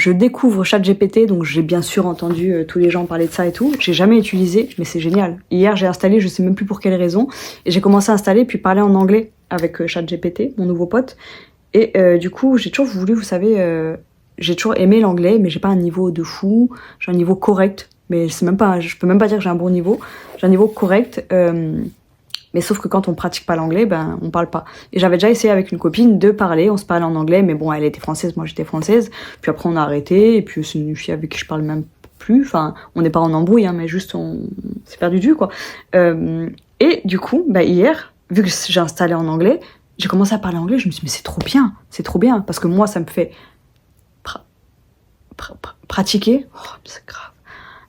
je découvre ChatGPT, donc j'ai bien sûr entendu tous les gens parler de ça et tout. J'ai jamais utilisé, mais c'est génial. Hier, j'ai installé, je sais même plus pour quelle raison, et j'ai commencé à installer puis parler en anglais avec ChatGPT, mon nouveau pote. Et du coup, j'ai toujours voulu, vous savez, j'ai toujours aimé l'anglais, mais j'ai pas un niveau de fou. J'ai un niveau correct, mais c'est même pas, je peux même pas dire que j'ai un bon niveau. J'ai un niveau correct. Mais sauf que quand on pratique pas l'anglais, ben on parle pas. Et j'avais déjà essayé avec une copine de parler, on se parlait en anglais, mais bon, elle était française, moi j'étais française. Puis après on a arrêté, et puis c'est une fille avec qui je parle même plus. Enfin, on n'est pas en embrouille, hein, mais juste on s'est perdu de vue, quoi. Et du coup, ben hier, vu que j'ai installé en anglais, j'ai commencé à parler anglais. Je me suis dit, mais c'est trop bien, parce que moi ça me fait pratiquer. Oh, c'est grave.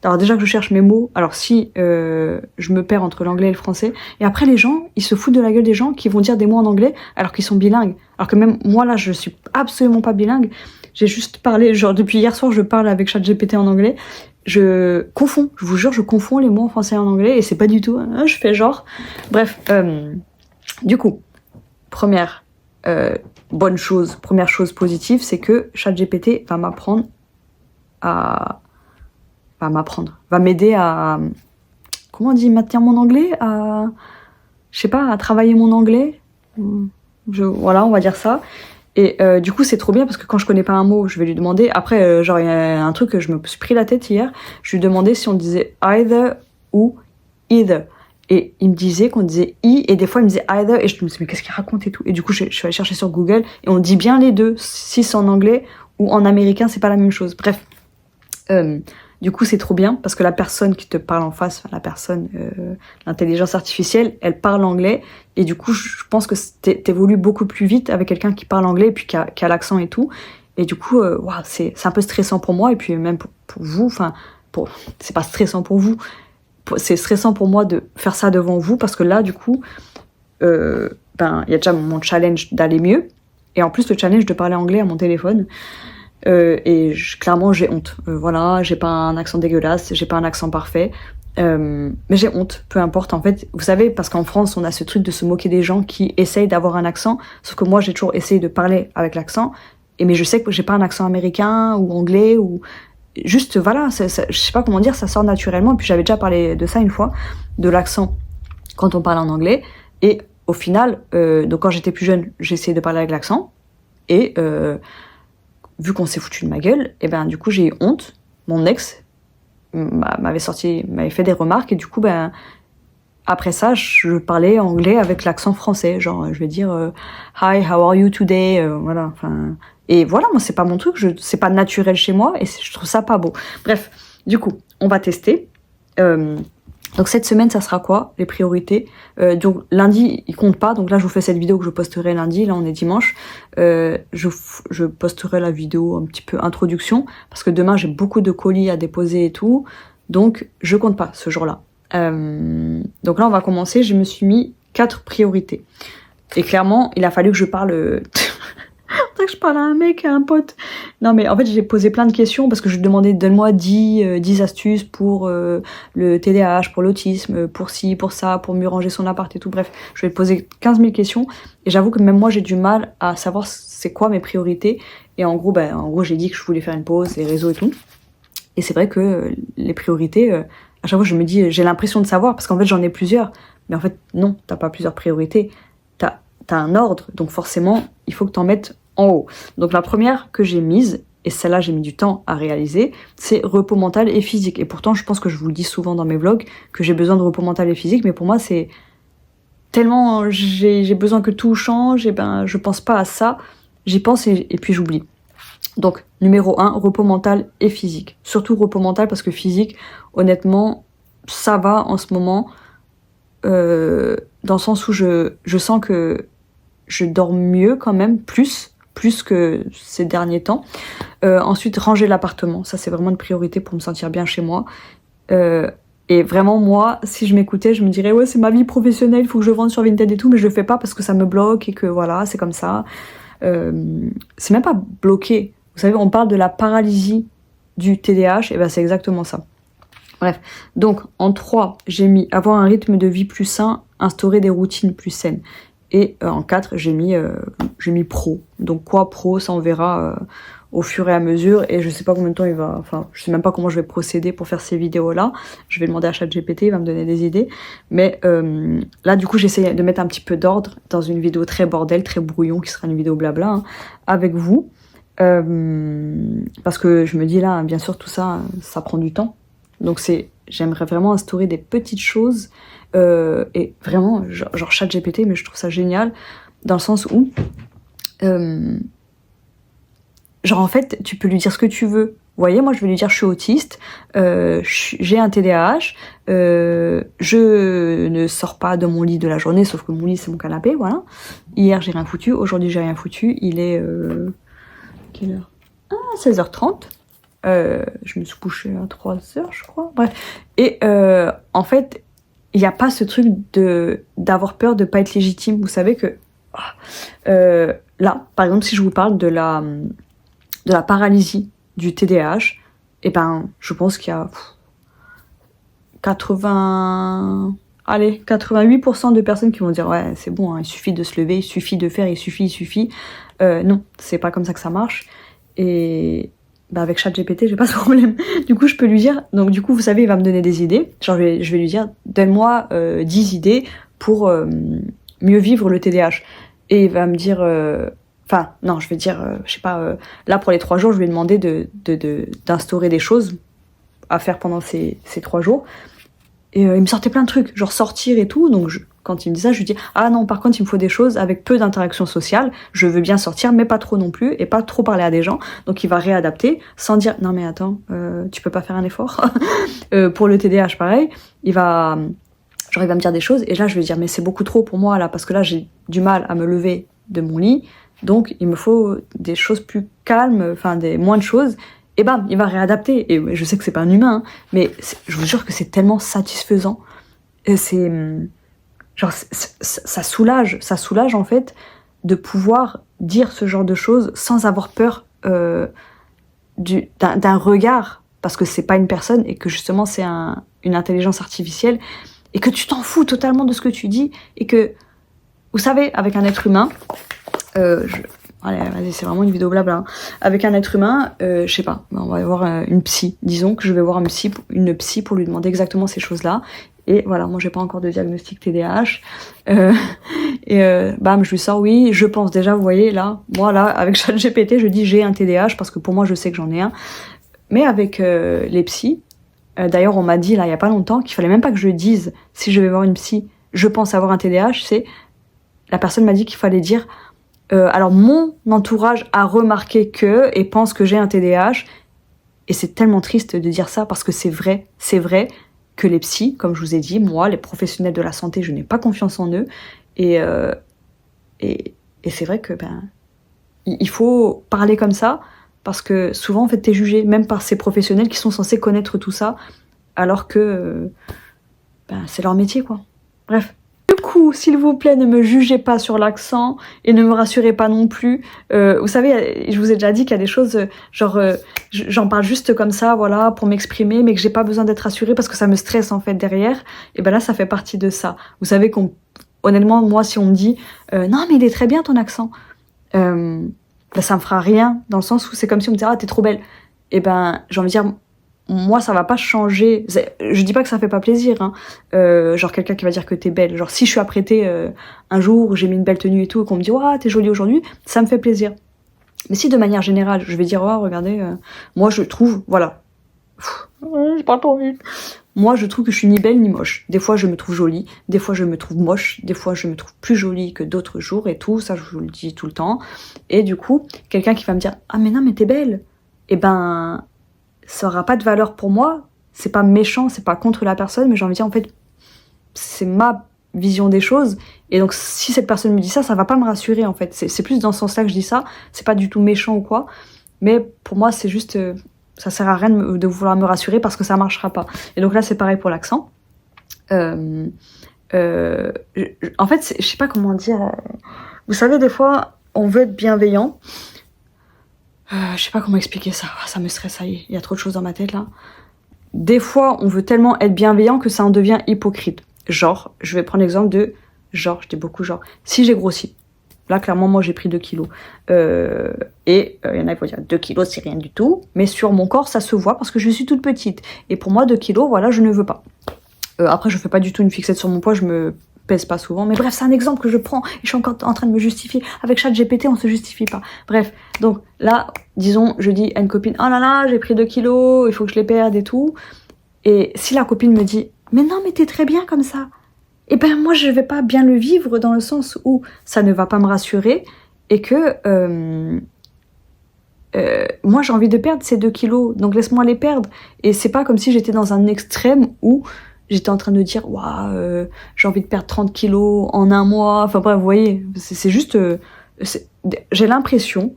Alors déjà que je cherche mes mots, alors si je me perds entre l'anglais et le français, et après les gens, ils se foutent de la gueule des gens qui vont dire des mots en anglais alors qu'ils sont bilingues. Alors que même moi là, je suis absolument pas bilingue. J'ai juste parlé, genre depuis hier soir, je parle avec ChatGPT en anglais. Je confonds, je vous jure, je confonds les mots en français et en anglais, et c'est pas du tout, hein, je fais genre. Bref, du coup, première chose positive, c'est que ChatGPT va va m'aider à, comment on dit, maintenir mon anglais, je sais pas, à travailler mon anglais. Voilà, on va dire ça. Et du coup, c'est trop bien parce que quand je connais pas un mot, je vais lui demander. Après, genre, il y a un truc que je me suis pris la tête hier. Je lui demandais si on disait either ou either. Et il me disait qu'on disait i, et des fois il me disait either, et je me suis dit, mais qu'est-ce qu'il raconte et tout. Et du coup, je suis allée chercher sur Google, et on dit bien les deux, si c'est en anglais ou en américain, c'est pas la même chose. Bref. Du coup, c'est trop bien parce que la personne qui te parle en face, l'intelligence artificielle, elle parle anglais, et du coup, je pense que t'évolues beaucoup plus vite avec quelqu'un qui parle anglais et puis qui a l'accent et tout. Et du coup, c'est un peu stressant pour moi, et puis même pour vous. Enfin, c'est pas stressant pour vous, c'est stressant pour moi de faire ça devant vous parce que là, du coup, il y a déjà mon challenge d'aller mieux, et en plus le challenge de parler anglais à mon téléphone. Clairement j'ai honte, voilà, j'ai pas un accent dégueulasse, j'ai pas un accent parfait, mais j'ai honte, peu importe en fait, vous savez, parce qu'en France on a ce truc de se moquer des gens qui essayent d'avoir un accent, sauf que moi j'ai toujours essayé de parler avec l'accent, mais je sais que j'ai pas un accent américain ou anglais, ou juste voilà, je sais pas comment dire, ça sort naturellement. Et puis j'avais déjà parlé de ça une fois, de l'accent quand on parle en anglais, et au final, donc quand j'étais plus jeune, j'ai essayé de parler avec l'accent, et vu qu'on s'est foutu de ma gueule, et ben du coup j'ai eu honte. Mon ex m'avait fait des remarques, et du coup après ça je parlais anglais avec l'accent français, genre je vais dire hi, how are you today, voilà, enfin, et voilà, moi c'est pas mon truc, c'est pas naturel chez moi, et je trouve ça pas beau. Bref, du coup on va tester. Donc cette semaine, ça sera quoi, les priorités? Donc lundi, il compte pas. Donc là, je vous fais cette vidéo que je posterai lundi. Là, on est dimanche. Je posterai la vidéo un petit peu introduction parce que demain, j'ai beaucoup de colis à déposer et tout. Donc, je compte pas ce jour-là. Donc là, on va commencer. Je me suis mis 4 priorités. Et clairement, il a fallu que je parle... que je parle à un mec, à un pote. Non, mais en fait, j'ai posé plein de questions parce que je lui demandais, donne-moi 10 astuces pour le TDAH, pour l'autisme, pour ci, pour ça, pour mieux ranger son appart et tout. Bref, je lui ai posé 15 000 questions, et j'avoue que même moi, j'ai du mal à savoir c'est quoi mes priorités. Et en gros, j'ai dit que je voulais faire une pause, les réseaux et tout. Et c'est vrai que les priorités, à chaque fois, je me dis, j'ai l'impression de savoir parce qu'en fait, j'en ai plusieurs. Mais en fait, non, t'as pas plusieurs priorités. T'as un ordre, donc forcément, il faut que t'en mettes en haut. Donc la première que j'ai mise, et celle-là j'ai mis du temps à réaliser, c'est repos mental et physique. Et pourtant je pense que je vous le dis souvent dans mes vlogs, que j'ai besoin de repos mental et physique, mais pour moi c'est tellement, j'ai besoin que tout change, et je pense pas à ça, j'y pense et puis j'oublie. Donc numéro 1, repos mental et physique. Surtout repos mental parce que physique, honnêtement, ça va en ce moment, dans le sens où je sens que je dors mieux quand même, plus que ces derniers temps. Ensuite, ranger l'appartement. Ça, c'est vraiment une priorité pour me sentir bien chez moi. Et vraiment, moi, si je m'écoutais, je me dirais, ouais, c'est ma vie professionnelle, il faut que je vende sur Vinted et tout, mais je le fais pas parce que ça me bloque et que voilà, c'est comme ça. C'est même pas bloqué. Vous savez, on parle de la paralysie du TDAH, et c'est exactement ça. Bref, donc en 3, j'ai mis avoir un rythme de vie plus sain, instaurer des routines plus saines. Et en 4, j'ai mis pro. Donc quoi pro, ça on verra au fur et à mesure, et je sais pas combien de temps je sais même pas comment je vais procéder pour faire ces vidéos-là. Je vais demander à ChatGPT, il va me donner des idées. Mais là, du coup, j'essaie de mettre un petit peu d'ordre dans une vidéo très bordel, très brouillon, qui sera une vidéo blabla, hein, avec vous. Parce que je me dis là, bien sûr, tout ça, ça prend du temps. Donc j'aimerais vraiment instaurer des petites choses, et vraiment, genre ChatGPT, mais je trouve ça génial, dans le sens où... genre en fait, tu peux lui dire ce que tu veux. Vous voyez, moi je vais lui dire je suis autiste, j'ai un TDAH, je ne sors pas de mon lit de la journée, sauf que mon lit c'est mon canapé, voilà. Hier j'ai rien foutu, aujourd'hui j'ai rien foutu, il est... quelle heure? 16h30. Je me suis couchée à 3h, je crois. Bref. Et en fait, il n'y a pas ce truc d'avoir peur de ne pas être légitime. Vous savez que... là, par exemple, si je vous parle de la paralysie du TDAH, eh ben, je pense qu'il y a 88% de personnes qui vont dire ouais, c'est bon, hein, il suffit de se lever, il suffit de faire, il suffit. Non, c'est pas comme ça que ça marche. Et bah, avec ChatGPT, j'ai pas ce problème. Du coup, je peux lui dire, donc du coup, vous savez, il va me donner des idées. Genre, je vais lui dire, donne-moi 10 idées pour mieux vivre le TDAH. Et il va me dire... Enfin, non, je vais dire, je sais pas, là pour les 3 jours, je lui ai demandé d'instaurer des choses à faire pendant ces 3 jours. Et il me sortait plein de trucs, genre sortir et tout. Donc quand il me dit ça, je lui dis ah non, par contre, il me faut des choses avec peu d'interaction sociale. Je veux bien sortir, mais pas trop non plus, et pas trop parler à des gens. Donc il va réadapter sans dire non mais attends, tu peux pas faire un effort. Pour le TDAH, pareil, il va me dire des choses, et là je vais dire mais c'est beaucoup trop pour moi là, parce que là j'ai du mal à me lever de mon lit. Donc, il me faut des choses plus calmes, enfin, moins de choses. Et bam, il va réadapter. Et je sais que c'est pas un humain, hein, mais je vous jure que c'est tellement satisfaisant. Et genre, ça soulage en fait, de pouvoir dire ce genre de choses sans avoir peur d'un regard, parce que c'est pas une personne et que justement c'est une intelligence artificielle, et que tu t'en fous totalement de ce que tu dis, et que, vous savez, avec un être humain... allez, vas-y, c'est vraiment une vidéo blabla. Hein. Avec un être humain, je sais pas, on va voir une psy. Disons que je vais voir une psy pour lui demander exactement ces choses-là. Et voilà, moi j'ai pas encore de diagnostic TDAH. Bam, je lui sors, oui, je pense déjà, vous voyez, là, moi là, avec ChatGPT, je dis j'ai un TDAH parce que pour moi je sais que j'en ai un. Mais avec les psys, d'ailleurs on m'a dit là il y a pas longtemps qu'il fallait même pas que je dise si je vais voir une psy, je pense avoir un TDAH, la personne m'a dit qu'il fallait dire alors mon entourage a remarqué que et pense que j'ai un TDAH, et c'est tellement triste de dire ça parce que c'est vrai que les psys, comme je vous ai dit, moi, les professionnels de la santé, je n'ai pas confiance en eux, et c'est vrai que il faut parler comme ça, parce que souvent en fait t'es jugé même par ces professionnels qui sont censés connaître tout ça, alors que c'est leur métier quoi. Bref. Du coup, s'il vous plaît, ne me jugez pas sur l'accent et ne me rassurez pas non plus. Vous savez, je vous ai déjà dit qu'il y a des choses, j'en parle juste comme ça, voilà, pour m'exprimer, mais que j'ai pas besoin d'être rassurée parce que ça me stresse en fait derrière. Et là, ça fait partie de ça. Vous savez honnêtement, moi, si on me dit non, mais il est très bien ton accent, ça me fera rien, dans le sens où c'est comme si on me disait ah, t'es trop belle. Et j'ai envie de dire, moi ça va pas changer, je dis pas que ça fait pas plaisir, hein. Genre quelqu'un qui va dire que t'es belle, genre si je suis apprêtée un jour, j'ai mis une belle tenue et tout, et qu'on me dit ouah t'es jolie aujourd'hui, ça me fait plaisir. Mais si de manière générale je vais dire oh regardez, moi je trouve, voilà, j'ai pas trop envie. Moi je trouve que je suis ni belle ni moche, des fois je me trouve jolie, des fois je me trouve moche, des fois je me trouve plus jolie que d'autres jours et tout, ça je vous le dis tout le temps. Et du coup quelqu'un qui va me dire ah mais non mais t'es belle, et ça aura pas de valeur pour moi, c'est pas méchant, c'est pas contre la personne, mais j'ai envie de dire en fait c'est ma vision des choses, et donc si cette personne me dit ça va pas me rassurer en fait, c'est plus dans ce sens là que je dis ça, c'est pas du tout méchant ou quoi, mais pour moi c'est juste, ça sert à rien de vouloir me rassurer parce que ça marchera pas. Et donc là c'est pareil pour l'accent. En fait je sais pas comment dire, vous savez des fois on veut être bienveillant. Je sais pas comment expliquer ça, ça me stresse, ça y est, il y a trop de choses dans ma tête là. Des fois, on veut tellement être bienveillant que ça en devient hypocrite. Genre, je vais prendre l'exemple de, je dis beaucoup genre, si j'ai grossi, Là, clairement, moi, j'ai pris 2 kilos. Et il y en a qui vont dire 2 kilos, c'est rien du tout. Mais sur mon corps, ça se voit parce que je suis toute petite. Et pour moi, 2 kilos, voilà, je ne veux pas. Après, je fais pas du tout une fixette sur mon poids, je me pèse pas souvent. Mais bref, c'est un exemple que je prends. Et je suis encore en train de me justifier. Avec ChatGPT, on se justifie pas. Bref, donc là, disons, je dis à une copine, oh là là, j'ai pris 2 kilos, il faut que je les perde et tout. Et si la copine me dit, mais non, mais t'es très bien comme ça. Et ben moi je vais pas bien le vivre dans le sens où ça ne va pas me rassurer et que moi j'ai envie de perdre ces 2 kilos, donc laisse-moi les perdre. Et c'est pas comme si j'étais dans un extrême où j'étais en train de dire waouh, j'ai envie de perdre 30 kilos en un mois. Enfin bref, vous voyez, c'est juste j'ai l'impression,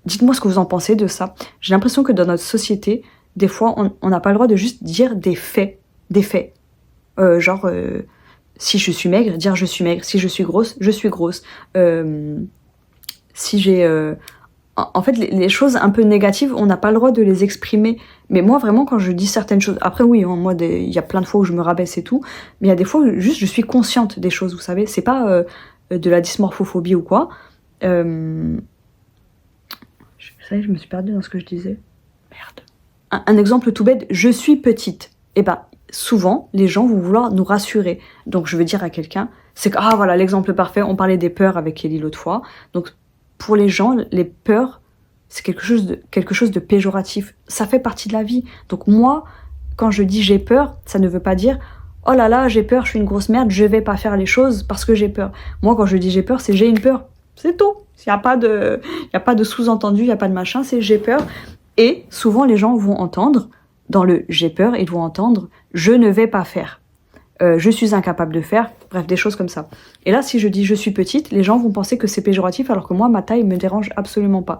dites-moi ce que vous en pensez de ça, j'ai l'impression que dans notre société des fois on n'a pas le droit de juste dire des faits. Si je suis maigre, dire je suis maigre. Si je suis grosse, je suis grosse. Si j'ai... En fait, les choses un peu négatives, on n'a pas le droit de les exprimer. Mais moi, vraiment, quand je dis certaines choses... Après, oui, hein, moi, il y a plein de fois où je me rabaisse et tout. Mais il y a des fois où juste je suis consciente des choses, vous savez. C'est pas de la dysmorphophobie ou quoi. Ça y est, je me suis perdue dans ce que je disais. Merde. Un exemple tout bête, je suis petite. Eh ben, souvent, les gens vont vouloir nous rassurer. Donc, je veux dire à quelqu'un, c'est que, ah voilà, l'exemple parfait, on parlait des peurs avec Kelly l'autre fois. Donc, pour les gens, les peurs, c'est quelque chose de péjoratif. Ça fait partie de la vie. Donc, moi, quand je dis j'ai peur, ça ne veut pas dire, oh là là, j'ai peur, je suis une grosse merde, je vais pas faire les choses parce que j'ai peur. Moi, quand je dis j'ai peur, c'est j'ai une peur. C'est tout. Il n'y a pas de sous-entendu, il n'y a pas de machin, c'est j'ai peur. Et souvent, les gens vont entendre, dans le j'ai peur, ils vont entendre je ne vais pas faire, je suis incapable de faire, bref, des choses comme ça. Et là, si je dis je suis petite, les gens vont penser que c'est péjoratif, alors que moi, ma taille me dérange absolument pas.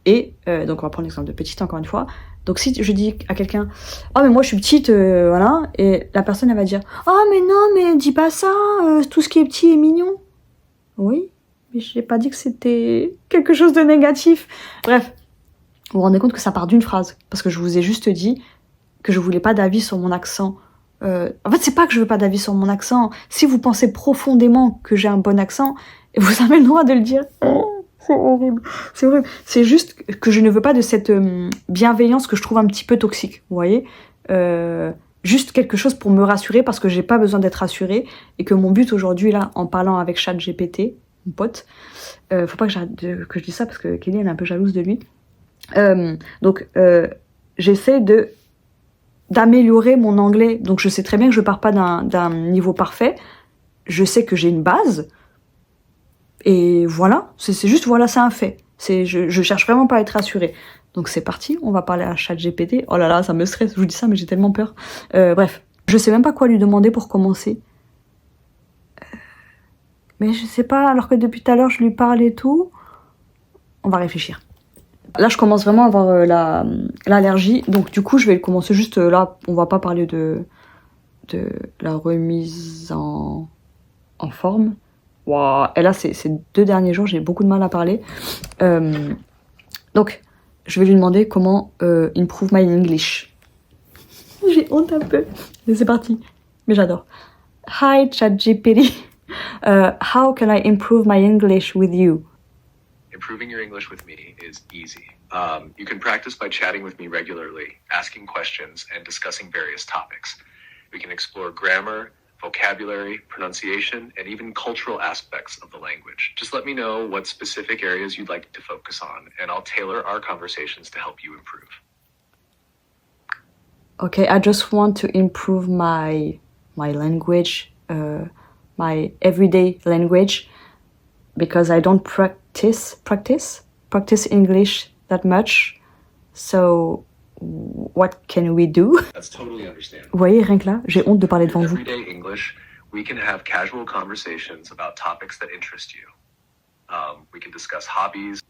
Et donc, on va prendre l'exemple de petite encore une fois. Donc, si je dis à quelqu'un oh, mais moi je suis petite, voilà, et la personne, elle va dire oh, mais non, mais dis pas ça, tout ce qui est petit est mignon. Oui, mais je n'ai pas dit que c'était quelque chose de négatif. Bref. Vous vous rendez compte que ça part d'une phrase, parce que je vous ai juste dit que je voulais pas d'avis sur mon accent. En fait, c'est pas que je veux pas d'avis sur mon accent. Si vous pensez profondément que j'ai un bon accent, vous avez le droit de le dire. Oh, c'est horrible. C'est horrible. C'est juste que je ne veux pas de cette bienveillance que je trouve un petit peu toxique. Vous voyez, juste quelque chose pour me rassurer, parce que j'ai pas besoin d'être rassurée, et que mon but aujourd'hui, là, en parlant avec ChatGPT, mon pote, faut pas que je dise ça, parce que Kelly, elle est un peu jalouse de lui. J'essaie d'améliorer mon anglais. Donc je sais très bien que je pars pas d'un niveau parfait. Je sais que j'ai une base. Et voilà, c'est juste, voilà, c'est un fait. Je cherche vraiment pas à être rassurée. Donc c'est parti, on va parler à ChatGPT. Oh là là, ça me stresse, je vous dis ça, mais j'ai tellement peur. Bref, je sais même pas quoi lui demander pour commencer. Mais je sais pas, alors que depuis tout à l'heure je lui parle et tout. On va réfléchir. Là, je commence vraiment à avoir l'allergie. Donc, du coup, je vais commencer juste là. On va pas parler de la remise en forme. Wow. Et là, ces 2 derniers jours, j'ai beaucoup de mal à parler. Donc, je vais lui demander comment improve my English. J'ai honte un peu. Mais c'est parti. Mais j'adore. Hi, ChatGPT. How can I improve my English with you? Improving your English with me is easy. You can practice by chatting with me regularly, asking questions, and discussing various topics. We can explore grammar, vocabulary, pronunciation, and even cultural aspects of the language. Just let me know what specific areas you'd like to focus on, and I'll tailor our conversations to help you improve. Okay, I just want to improve my language, my everyday language, because I don't practice English that much. So, what can we do? That's totally understandable. Vous voyez, rien que là, j'ai honte de parler devant vous. Everyday English, we can have casual conversations about topics that interest you. We can discuss hobbies.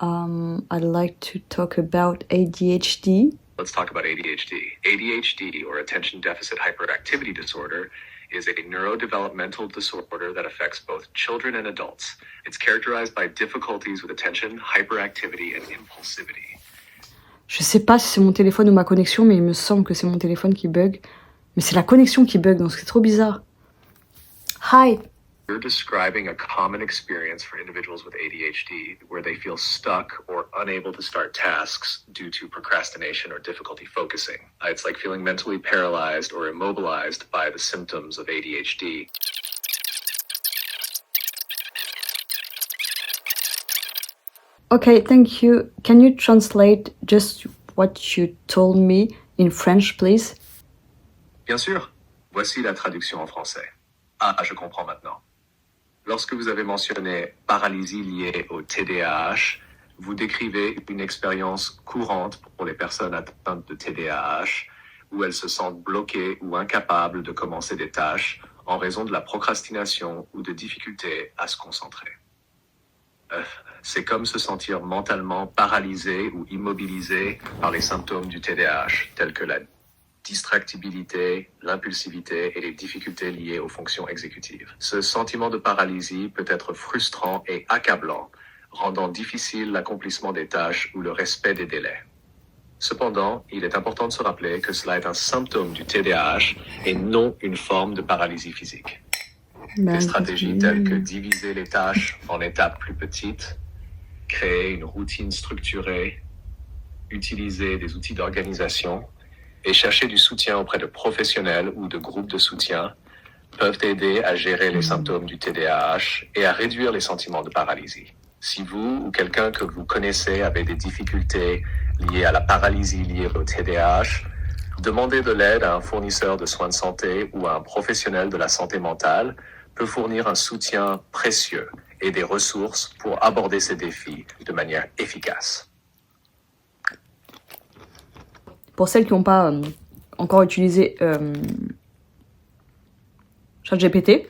I'd like to talk about ADHD. Let's talk about ADHD. ADHD, or attention deficit hyperactivity disorder, is a neurodevelopmental disorder that affects both children and adults. It's characterized by difficulties with attention, hyperactivity, and impulsivity. Je sais pas si c'est mon téléphone ou ma connexion, mais il me semble que c'est mon téléphone qui bug. Mais c'est la connexion qui bug, donc c'est trop bizarre. Hi, You're describing a common experience for individuals with ADHD where they feel stuck or unable to start tasks due to procrastination or difficulty focusing. It's like feeling mentally paralyzed or immobilized by the symptoms of ADHD. Okay, thank you. Can you translate just what you told me in French, please? Bien sûr. Voici la traduction en français. Ah, je comprends maintenant. Lorsque vous avez mentionné paralysie liée au TDAH, vous décrivez une expérience courante pour les personnes atteintes de TDAH où elles se sentent bloquées ou incapables de commencer des tâches en raison de la procrastination ou de difficultés à se concentrer. C'est comme se sentir mentalement paralysé ou immobilisé par les symptômes du TDAH, tels que la distractibilité, l'impulsivité et les difficultés liées aux fonctions exécutives. Ce sentiment de paralysie peut être frustrant et accablant, rendant difficile l'accomplissement des tâches ou le respect des délais. Cependant, il est important de se rappeler que cela est un symptôme du TDAH et non une forme de paralysie physique. Des stratégies telles que diviser les tâches en étapes plus petites, créer une routine structurée, utiliser des outils d'organisation et chercher du soutien auprès de professionnels ou de groupes de soutien peuvent aider à gérer les symptômes du TDAH et à réduire les sentiments de paralysie. Si vous ou quelqu'un que vous connaissez avez des difficultés liées à la paralysie liée au TDAH, demandez de l'aide à un fournisseur de soins de santé ou à un professionnel de la santé mentale peut fournir un soutien précieux et des ressources pour aborder ces défis de manière efficace. Pour celles qui n'ont pas encore utilisé ChatGPT,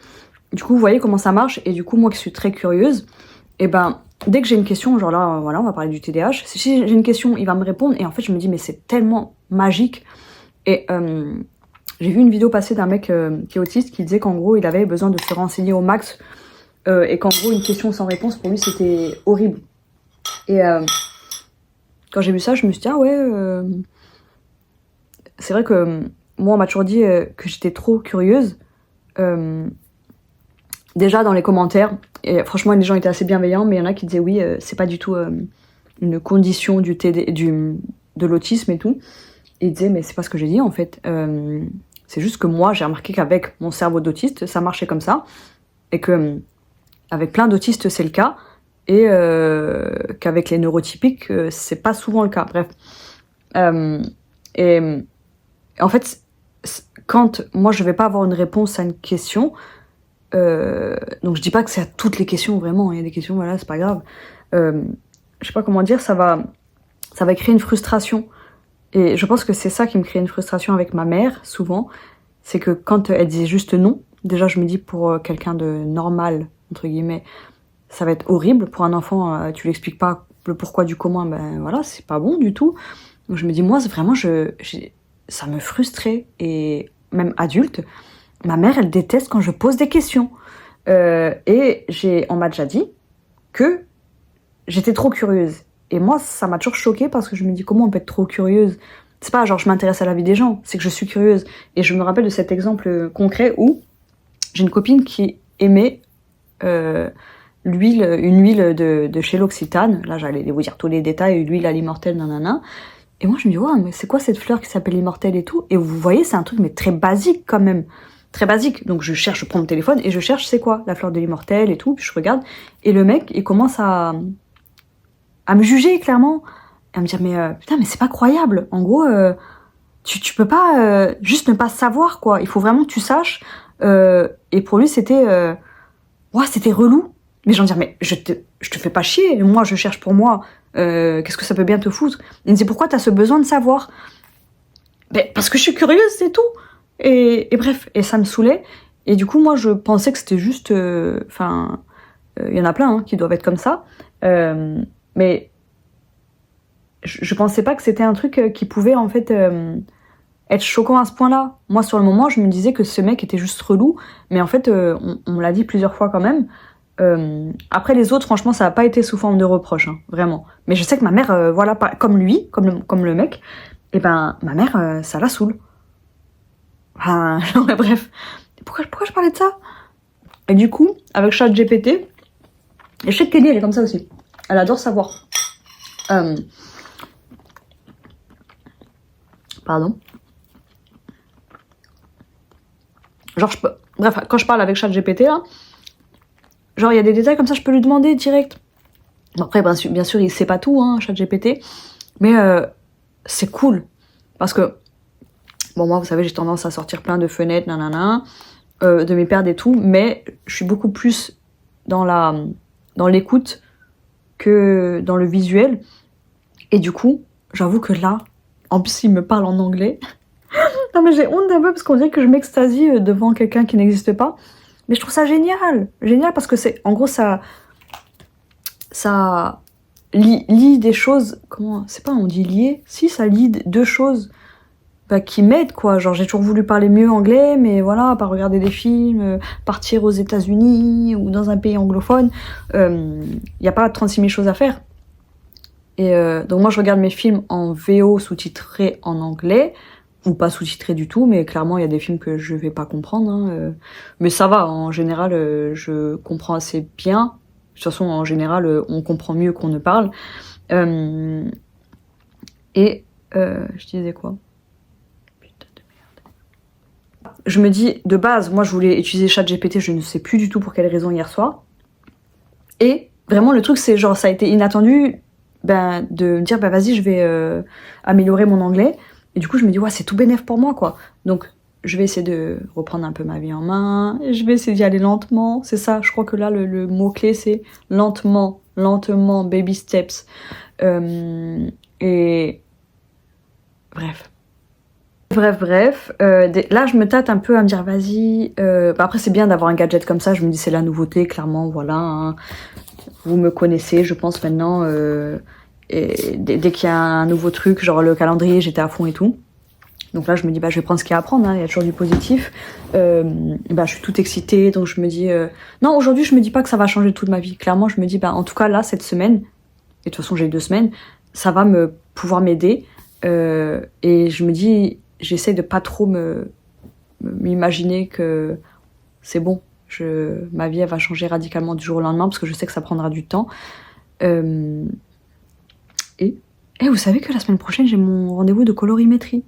du coup, vous voyez comment ça marche. Et du coup, moi qui suis très curieuse, et ben, dès que j'ai une question, genre là, voilà, on va parler du TDAH. Si j'ai une question, il va me répondre. Et en fait, je me dis, mais c'est tellement magique. Et j'ai vu une vidéo passer d'un mec qui est autiste qui disait qu'en gros, il avait besoin de se renseigner au max. Et qu'en gros, une question sans réponse, pour lui, c'était horrible. Et quand j'ai vu ça, je me suis dit, ah ouais... C'est vrai que moi, on m'a toujours dit que j'étais trop curieuse. Déjà, dans les commentaires, et franchement, les gens étaient assez bienveillants, mais il y en a qui disaient oui, c'est pas du tout une condition de l'autisme et tout. Et ils disaient, mais c'est pas ce que j'ai dit en fait. C'est juste que moi, j'ai remarqué qu'avec mon cerveau d'autiste, ça marchait comme ça. Et que avec plein d'autistes, c'est le cas. Et qu'avec les neurotypiques, c'est pas souvent le cas. Bref. Et en fait, quand moi je vais pas avoir une réponse à une question, donc je dis pas que c'est à toutes les questions vraiment, il y a des questions, voilà, c'est pas grave. Je sais pas comment dire, ça va créer une frustration. Et je pense que c'est ça qui me crée une frustration avec ma mère, souvent. C'est que quand elle disait juste non, déjà je me dis pour quelqu'un de normal, entre guillemets, ça va être horrible. Pour un enfant, tu lui expliques pas le pourquoi du comment, ben voilà, c'est pas bon du tout. Donc je me dis, moi, c'est vraiment, ça me frustrait. Et même adulte, ma mère, elle déteste quand je pose des questions. Et on m'a déjà dit que j'étais trop curieuse. Et moi, ça m'a toujours choquée parce que je me dis, comment on peut être trop curieuse ? C'est pas genre je m'intéresse à la vie des gens, c'est que je suis curieuse. Et je me rappelle de cet exemple concret où j'ai une copine qui aimait une huile de chez l'Occitane. Là, j'allais vous dire tous les détails, l'huile à l'immortelle, nanana. Et moi, je me dis, ouais, mais c'est quoi cette fleur qui s'appelle l'immortelle et tout ? Et vous voyez, c'est un truc, mais très basique quand même. Très basique. Donc, je prends mon téléphone et je cherche, c'est quoi la fleur de l'immortelle et tout. Puis je regarde. Et le mec, il commence à me juger, clairement. À me dire, mais putain, mais c'est pas croyable. En gros, tu peux pas juste ne pas savoir, quoi. Il faut vraiment que tu saches. Et pour lui, c'était relou. Mais j'en dis, mais je te fais pas chier. Moi, je cherche pour moi. Qu'est-ce que ça peut bien te foutre ? Il me dit, pourquoi t'as ce besoin de savoir ? Ben, parce que je suis curieuse, c'est tout. Et bref, et ça me saoulait. Et du coup, moi, je pensais que c'était juste... il y en a plein qui doivent être comme ça. Mais je pensais pas que c'était un truc qui pouvait, en fait, être choquant à ce point-là. Moi, sur le moment, je me disais que ce mec était juste relou. Mais en fait, on me l'a dit plusieurs fois quand même. Après les autres, franchement, ça n'a pas été sous forme de reproche, vraiment. Mais je sais que ma mère, voilà, comme lui, comme le mec, et ben ma mère, ça la saoule. Enfin, bref. Pourquoi je parlais de ça ? Et du coup, avec ChatGPT, et je sais que Kelly, elle est comme ça aussi. Elle adore savoir. Pardon. Genre, bref, quand je parle avec ChatGPT, là, genre, il y a des détails comme ça, je peux lui demander direct. Bon, après, bien sûr, il sait pas tout, hein, ChatGPT. Mais c'est cool. Parce que, bon, moi, vous savez, j'ai tendance à sortir plein de fenêtres, nanana, de mes pertes et tout. Mais je suis beaucoup plus dans l'écoute que dans le visuel. Et du coup, j'avoue que là, en plus, il me parle en anglais. Non, mais j'ai honte un peu parce qu'on dirait que je m'extasie devant quelqu'un qui n'existe pas. Mais je trouve ça génial. Génial parce que en gros, ça lie des choses. Comment, c'est pas, on dit lier? Si, ça lie deux choses qui m'aident, quoi. Genre, j'ai toujours voulu parler mieux anglais, mais voilà, pas regarder des films, partir aux États-Unis ou dans un pays anglophone. Y a pas 36 000 choses à faire. Et donc, moi, je regarde mes films en VO sous-titrés en anglais. Ou pas sous-titré du tout, mais clairement il y a des films que je vais pas comprendre, hein, mais ça va, en général je comprends assez bien. De toute façon, en général on comprend mieux qu'on ne parle. Je disais quoi? Putain de merde. Je me dis, de base, moi je voulais utiliser ChatGPT, je ne sais plus du tout pour quelle raison hier soir. Et vraiment le truc c'est genre ça a été inattendu de me dire vas-y je vais améliorer mon anglais. Et du coup, je me dis, ouais, c'est tout bénef pour moi, quoi. Donc, je vais essayer de reprendre un peu ma vie en main. Et je vais essayer d'y aller lentement. C'est ça, je crois que là, le mot-clé, c'est lentement, lentement, baby steps. Et bref. Là, je me tâte un peu à me dire, vas-y. Après, c'est bien d'avoir un gadget comme ça. Je me dis, c'est la nouveauté, clairement, voilà. Hein. Vous me connaissez, je pense, maintenant. Et dès qu'il y a un nouveau truc, genre le calendrier, j'étais à fond et tout. Donc là, je me dis, je vais prendre ce qu'il y a à prendre, hein, il y a toujours du positif. Je suis toute excitée, donc je me dis... Non, aujourd'hui, je me dis pas que ça va changer toute ma vie. Clairement, je me dis, en tout cas, là, cette semaine, et de toute façon, j'ai eu 2 semaines, ça va pouvoir m'aider. Et je me dis, j'essaie de pas trop m'imaginer que c'est bon. Ma vie, elle va changer radicalement du jour au lendemain, parce que je sais que ça prendra du temps. Et vous savez que la semaine prochaine, j'ai mon rendez-vous de colorimétrie.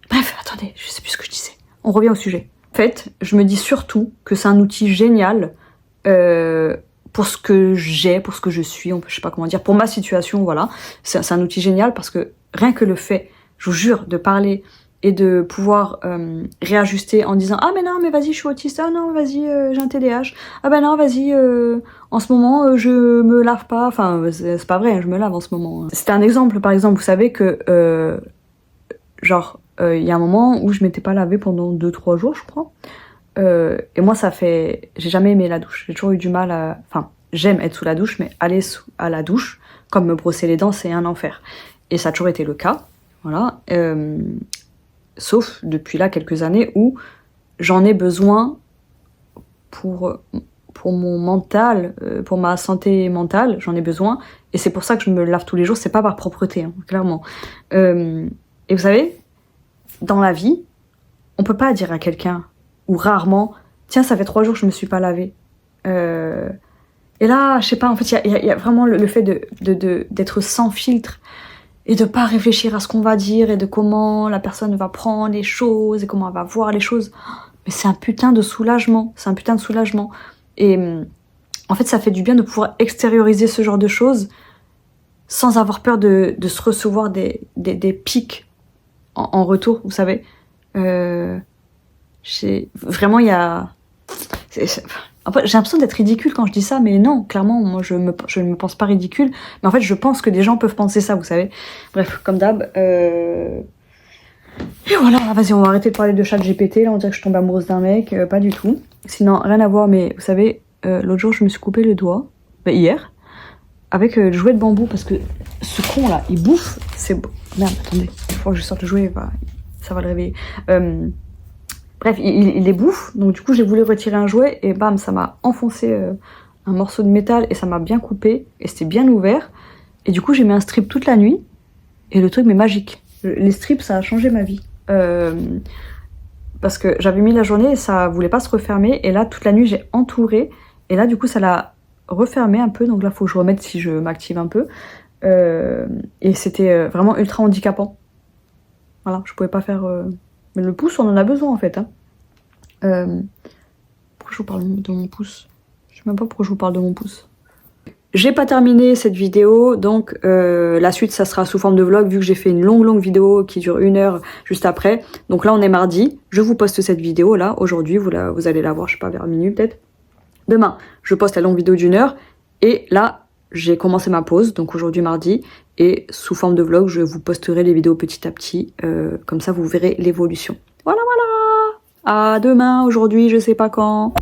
Bref, attendez, je sais plus ce que je disais. On revient au sujet. En fait, je me dis surtout que c'est un outil génial pour ce que j'ai, pour ce que je suis, je sais pas comment dire, pour ma situation, voilà. C'est un outil génial parce que rien que le fait, je vous jure, de parler et de pouvoir réajuster en disant « Ah mais non, mais vas-y, je suis autiste. Ah non, vas-y, j'ai un TDAH. Ah ben non, vas-y, en ce moment, je me lave pas. » Enfin, c'est pas vrai, je me lave en ce moment. C'était un exemple, par exemple, vous savez que, il y a un moment où je m'étais pas lavée pendant 2-3 jours, je crois. Et moi, j'ai jamais aimé la douche. J'ai toujours eu du mal à... Enfin, j'aime être sous la douche, mais aller à la douche, comme me brosser les dents, c'est un enfer. Et ça a toujours été le cas. Voilà. Sauf depuis là quelques années où j'en ai besoin pour mon mental, pour ma santé mentale, j'en ai besoin. Et c'est pour ça que je me lave tous les jours, c'est pas par propreté, hein, clairement. Et vous savez, dans la vie, on peut pas dire à quelqu'un, ou rarement, tiens, ça fait 3 jours que je me suis pas lavée. Et là, je sais pas, en fait, il y a vraiment le fait d'être sans filtre et de pas réfléchir à ce qu'on va dire et de comment la personne va prendre les choses et comment elle va voir les choses. Mais c'est un putain de soulagement. C'est un putain de soulagement. Et en fait, ça fait du bien de pouvoir extérioriser ce genre de choses sans avoir peur de se recevoir des pics en retour, vous savez. Vraiment, il y a... Après, j'ai l'impression d'être ridicule quand je dis ça, mais non, clairement, moi, je ne me pense pas ridicule. Mais en fait, je pense que des gens peuvent penser ça, vous savez. Bref, comme d'hab. Et voilà, vas-y, on va arrêter de parler de ChatGPT. Là, on dirait que je tombe amoureuse d'un mec. Pas du tout. Sinon, rien à voir, mais vous savez, l'autre jour, je me suis coupé le doigt. Hier. Avec le jouet de bambou, parce que ce con-là, il bouffe. Merde, attendez. Il faut que je sorte le jouet, ça va le réveiller. Bref, il les bouffe, donc du coup j'ai voulu retirer un jouet et bam, ça m'a enfoncé un morceau de métal et ça m'a bien coupé et c'était bien ouvert. Et du coup j'ai mis un strip toute la nuit et le truc mais magique. Les strips ça a changé ma vie. parce que j'avais mis la journée et ça voulait pas se refermer. Et là, toute la nuit, j'ai entouré. Et là, du coup, ça l'a refermé un peu. Donc là, il faut que je remette si je m'active un peu. Et c'était vraiment ultra handicapant. Voilà, je pouvais pas faire... Mais le pouce, on en a besoin en fait. Hein. Pourquoi je vous parle de mon pouce? Je sais même pas pourquoi je vous parle de mon pouce. J'ai pas terminé cette vidéo, donc la suite ça sera sous forme de vlog vu que j'ai fait une longue vidéo qui dure 1 heure juste après. Donc là on est mardi, je vous poste cette vidéo là, aujourd'hui vous allez la voir, je sais pas, vers minuit peut-être. Demain, je poste la longue vidéo d'1 heure et là j'ai commencé ma pause, donc aujourd'hui mardi, et sous forme de vlog je vous posterai les vidéos petit à petit, comme ça vous verrez l'évolution. Voilà, à demain, aujourd'hui, je sais pas quand.